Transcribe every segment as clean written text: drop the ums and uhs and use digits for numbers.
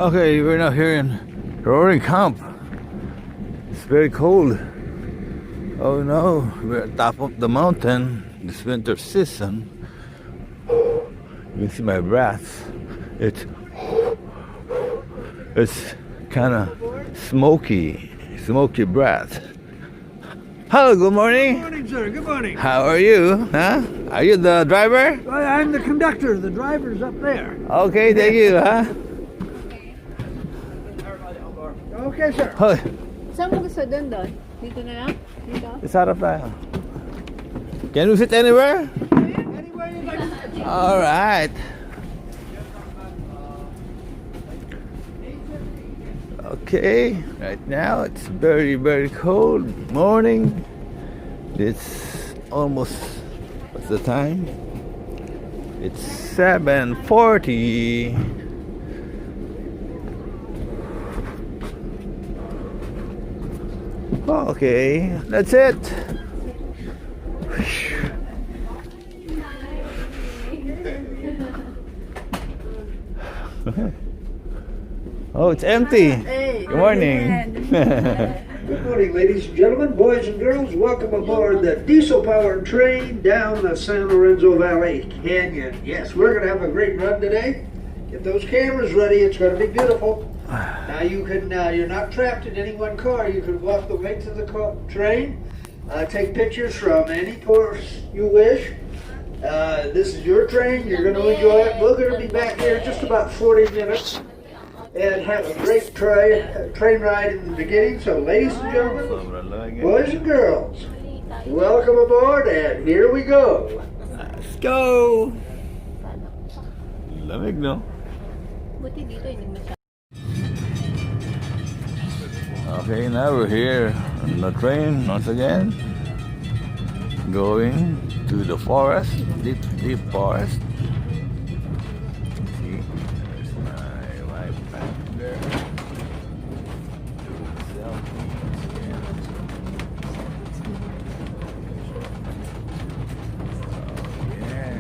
Okay, we're now here in Roaring Camp. It's very cold. Oh no, we're at top of the mountain this winter season. You can see my breath. It's kind of smoky breath. Hello, good morning. Good morning, sir. Good morning. How are you? Huh? Are you the driver? Well, I'm the conductor. The driver's up there. Okay, thank you, huh? Okay, sir. Hoy, Saan mo gusto doon? Dito na lang? Dito? sarap tayo. Can we sit anywhere? Anywhere you'd like to sit. All right. Okay, right now it's very, very cold morning. It's almost, what's the time? It's 7:40. Okay, that's it. Oh, it's empty. Hey, Good morning. Good morning, ladies and gentlemen, boys and girls. Welcome aboard the diesel-powered train down the San Lorenzo Valley Canyon. Yes, we're going to have a great run today. Get those cameras ready. It's going to be beautiful. Now you can, you're not trapped in any one car. You can walk the length of the train, take pictures from any course you wish. This is your train. You're going to enjoy it. We're going to be back here in just about 40 minutes and have a great train ride in the beginning. So, ladies and gentlemen, boys and girls, welcome aboard, and here we go. Let's go. Lamig, no? Buti dito, hindi masyado. Okay, now we're here on the train once again, going to the forest, deep forest. See, there's my wife back there. Doing selfies. Yeah.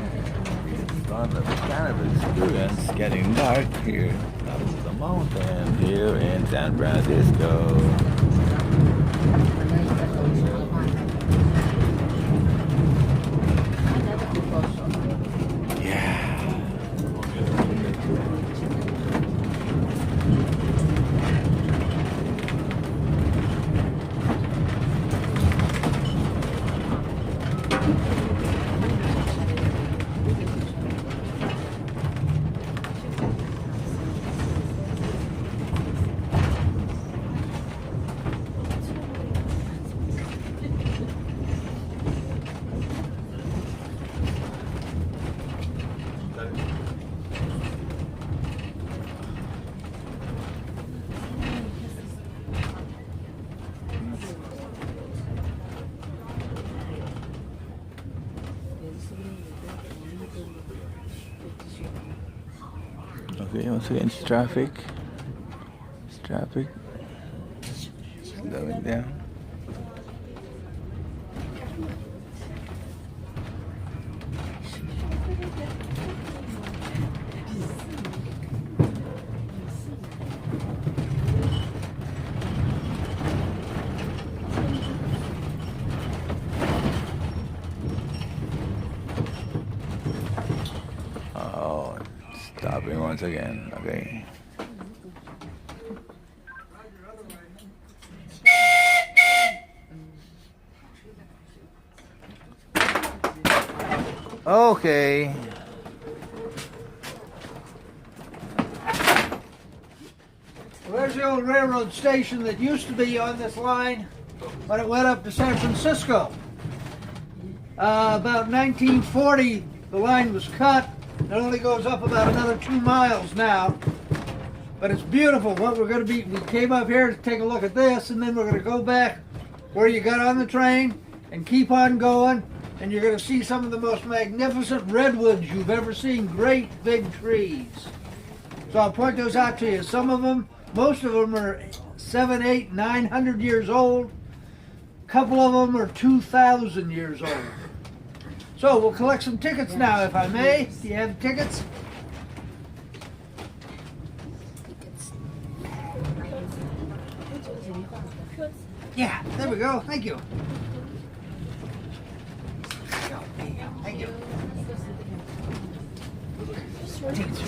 It's fun, kind of experience getting dark here. Top of the mountain here in San Francisco. Okay, once again, it's traffic. It's traffic. Going down. Oh, stopping once again. Okay. Okay. Well, there's the old railroad station that used to be on this line when it went up to San Francisco. About 1940, the line was cut. It only goes up about another 2 miles now. But it's beautiful. What we're going to be, we came up here to take a look at this, and then we're going to go back where you got on the train and keep on going. And you're going to see some of the most magnificent redwoods you've ever seen. Great big trees. So I'll point those out to you. Some of them, most of them are 700, 800, 900 years old. A couple of them are 2,000 years old. So we'll collect some tickets now, if I may. Do you have tickets? Yeah, there we go. Thank you. Thank you.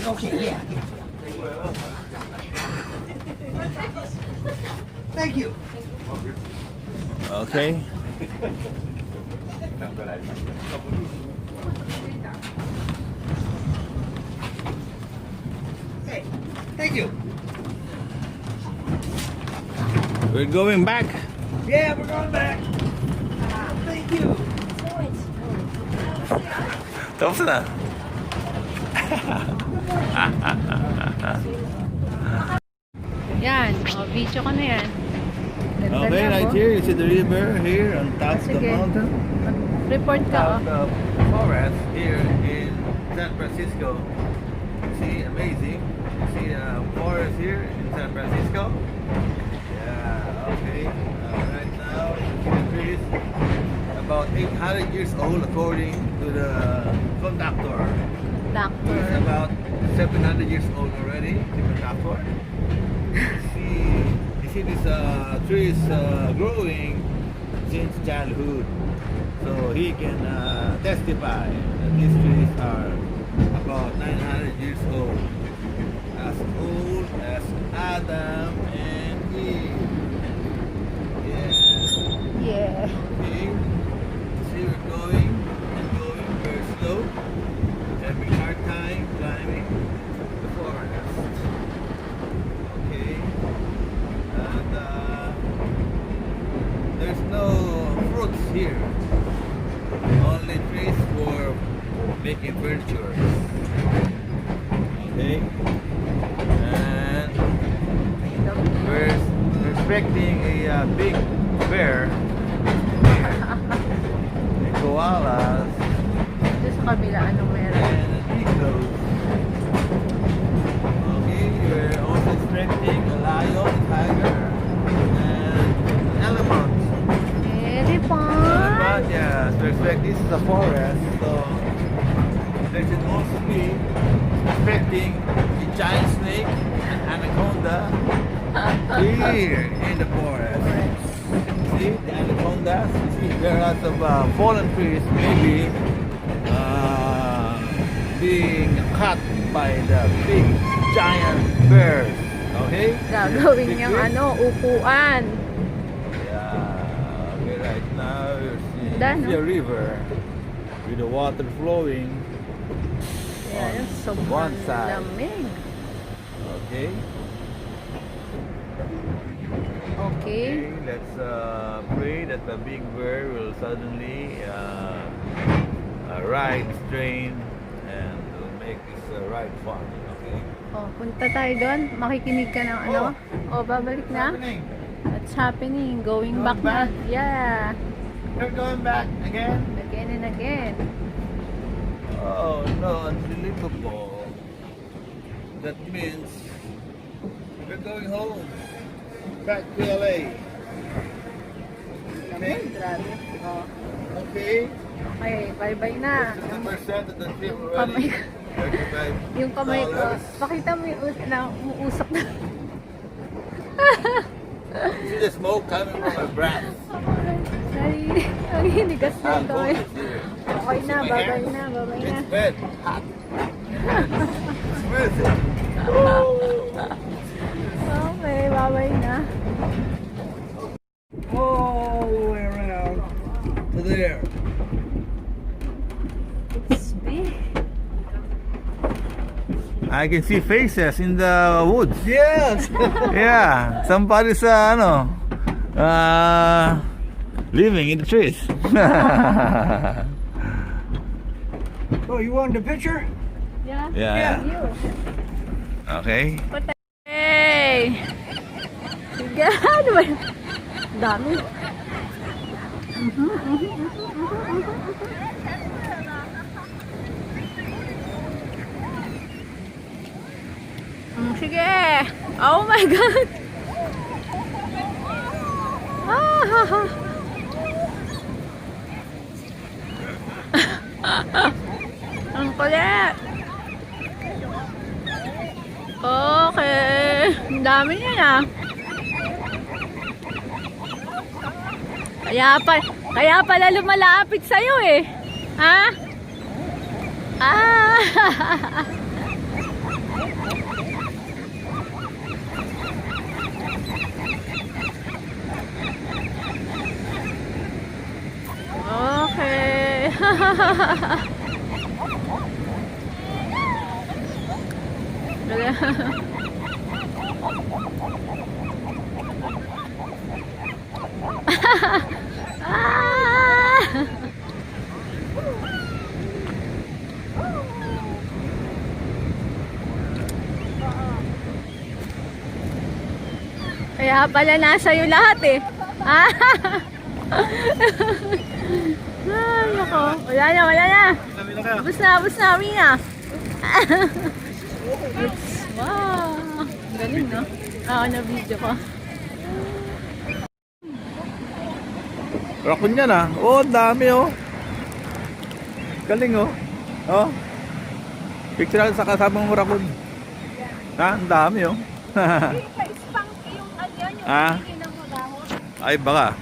Okay, yeah. Thank you. Okay. Hey, thank you. We're going back. Yeah, we're going back. Thank you. Tapos na. Yan. O, video ko na yan. Ganda Okay, na right po. here. You see the river here on top of the Sige. mountain. Report ka, Top oh. the forest here in San Francisco. You see, amazing. You see the forest here in San Francisco. Yeah, okay. Right now, you see the trees about 800 years old according to the conductor. It's Doctor. about 700 years old already, the conductor. You see these trees growing since childhood. So he can testify that these trees are about 900 years old as Adam and Eve. Yeah. Yeah. Okay. See, we're going and going very slow. Having a hard time climbing the forest. Okay. And there's no fruits here. Only trees for making furniture. Okay. And we're expecting a big bear here. And koalas Ito sa kabila, anong meron? and eagles. Okay, we're also expecting a lion, tiger, and elephant. Elephant. Yeah, so expect this is a forest, so there should also be expecting a giant snake and anaconda here in the forest. See the anacondas? You see there are lots of fallen trees, maybe being cut by the big giant bears. Okay? Gagawin Big niyang trees. upuan. Yeah, okay, right now you're seeing Dano. see a river with the water flowing. Yan, sobrang one side. lamig. Okay. Okay. Let's pray that the big bear will suddenly ride this train and will make this ride fun. Okay. Oh, punta tayo doon. Makikinig ka ng ano? Oh, babalik na? Happening. What's happening? Going Going back, back? na. Yeah. You're going back again? Again and again. Oh no, unbelievable. That means we're going home. Back to LA. Lamig, grabe. Oh. Okay. Okay, bye-bye na. 50% of the trip Kamay already. ko. 35 Yung kamay ko. dollars. Pakita mo yung na umuusok na. See the smoke coming from my breath. Naninigas na I'll ito go eh. this here. Okay na, See my bye-bye hair? na, bye-bye na. It's wet. Hot. Smells it. Okay, bye-bye na. All the way around to there. It's big. I can see faces in the woods. Yes. Yeah, somebody's living in the trees. Oh, you wanted a picture? Yeah? Yeah. You. Okay. Hey! Sige, ano ba? Dami. Sige! Oh my God! Ah, ha, ha. Ang kulit! Okay. Ang dami niya na. Kaya pala lumalapit sa'yo eh. Ha? Ah! Okay. Ah! Kaya pala nasa iyo lahat eh. Ah! Ay, nako. Wala na. Ubus na, uwi na. Wow. Galing, no? Na-video ko. Raccoon yan ah. Oh, dami oh. Galing oh. Oh. Picture sa kasama mo raccoon. Ha, ang dami oh. Ah? Ay, baka.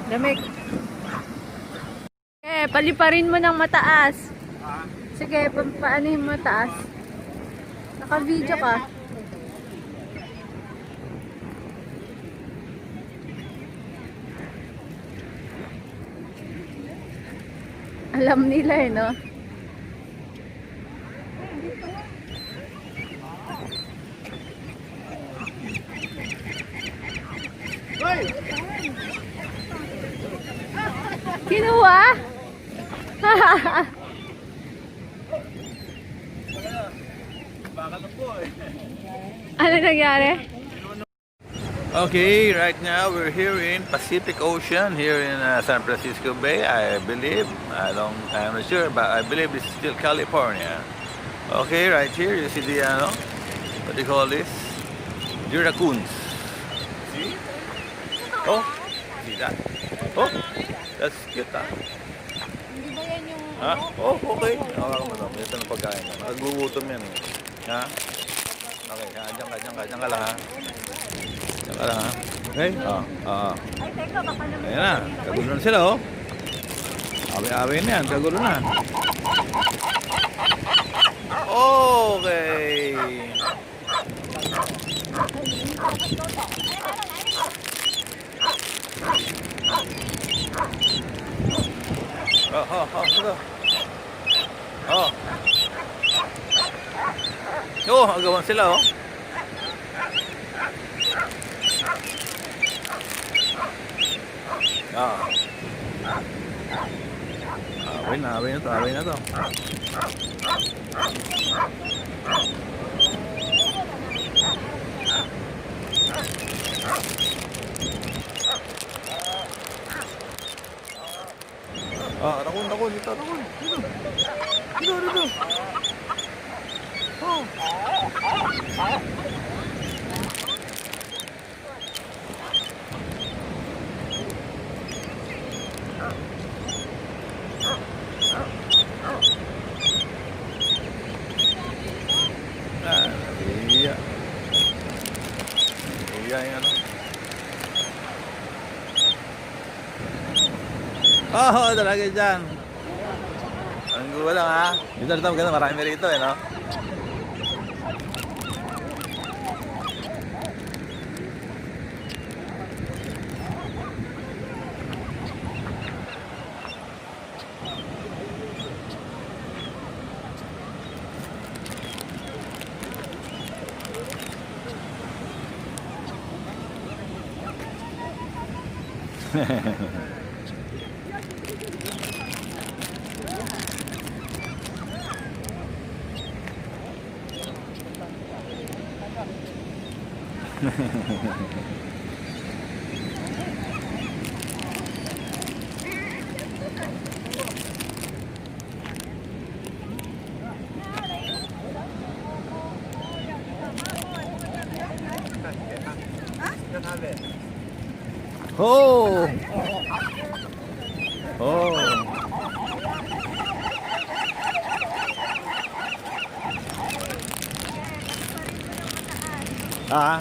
Lamig. Paliparin mo ng mataas. Sige, paano yung mataas? Naka-video ka. Alam nila eh, no? Kinuha? Ano nangyari? Okay, right now we're here in Pacific Ocean, here in San Francisco Bay, I believe. I'm not sure, but I believe it's still California. Okay, right here you see the, what do you call this? The raccoons. See? Oh, see that? Oh, that's cute, huh? Hindi ba yan yung... Ha? Oh, okay. Hawakan mo lang. Ito na pagkain. Nagugutom yan. Ha? Okay, dyan ka lang ha. Dyan ka lang ha. Okay? Ay, teka, baka naman... Ayan na. Kagulo na sila oh. Awi-awi na yan. Kagulo na. Okay. Agawan sila oh. Away na to. Rakun, dito. Oh. Iya yung ano. Oh, talaga dyan. Ang gulo lang ha. Dito maganda, marami rito eh, no? Oh! Oh! Ah?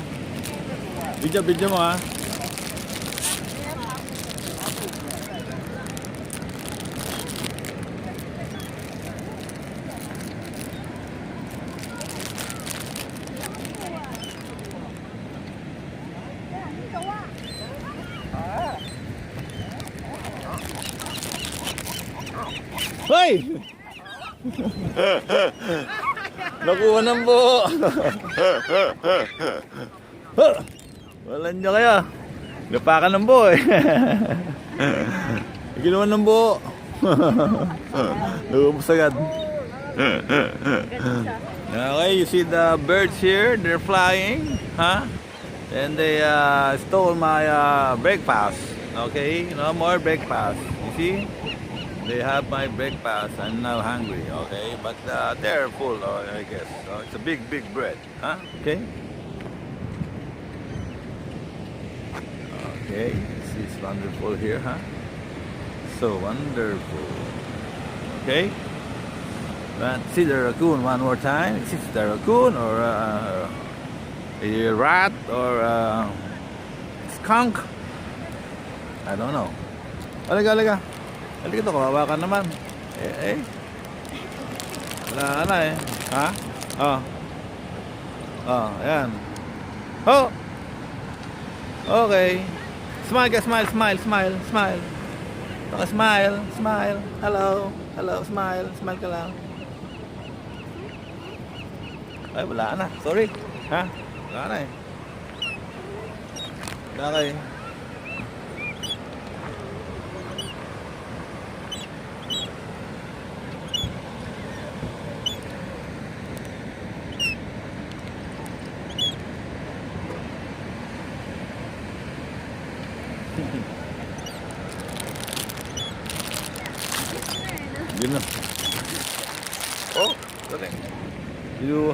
Video mo ha? Hoy! Nakuha ng buo. Walan nyo kayo. Napakan ng buo eh. Ginawa ng buo. Nagubos agad. Okay, you see the birds here? They're flying. Huh? And they stole my breakfast. Okay? No more breakfast. You see? They have my breakfast. I'm now hungry, okay? But they're full, I guess. So it's a big bread, huh? Okay? Okay, this is wonderful here, huh? So wonderful. Okay? Let's see the raccoon one more time. Is it the raccoon or a rat or a skunk? I don't know. Alaga. Halika to, kawawa ka naman. Wala na eh. Ha? Ayan. Oh! Okay. Smile ka, smile. Baka smile. Hello, smile ka lang. Ay, wala na. Sorry. Ha? Wala na eh. Wala kayo. Yun na. Oh, galing. You.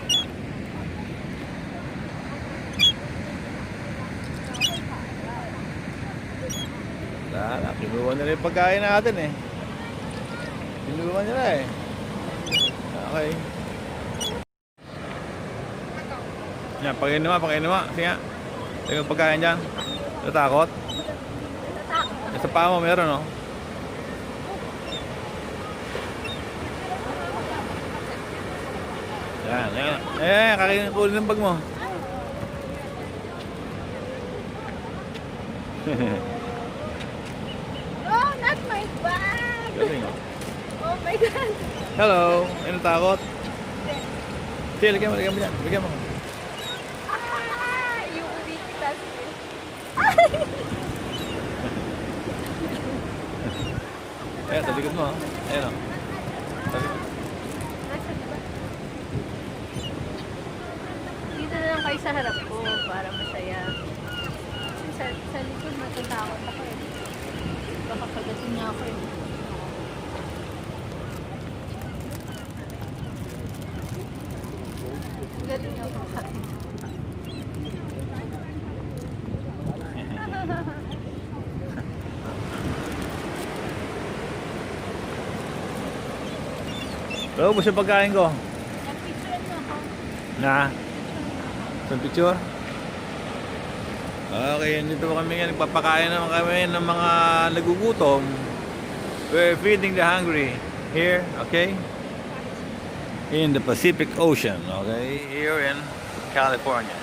Wala, kinuha nila yung pagkain natin eh. Kinuha nila eh. Okay. Yan, pakainin mo. Sige nga. Sige yung pagkain dyan. Natakot? Sa paa mo meron, no? Yan. Kakakulin ng bag mo. Oh, not my bag! Galing, oh. Oh my God! Hello! Ay, natakot? Sige, lagyan mo dyan. Lagyan mo. Yung umikitas ko. Ayan, sa likod mo. Ayan, oh. Dito na lang kayo sa harap ko para masaya. Kasi sa likod matatakot ako eh. Baka pagatin niya ako eh. Galing ako. Ubus yung pagkain ko. Nag-picture mo ako. Na? Sa picture? Okay, dito kami nga nagpapakain naman kami ng mga nagugutom. We're feeding the hungry here, okay? In the Pacific Ocean, okay? Here in California.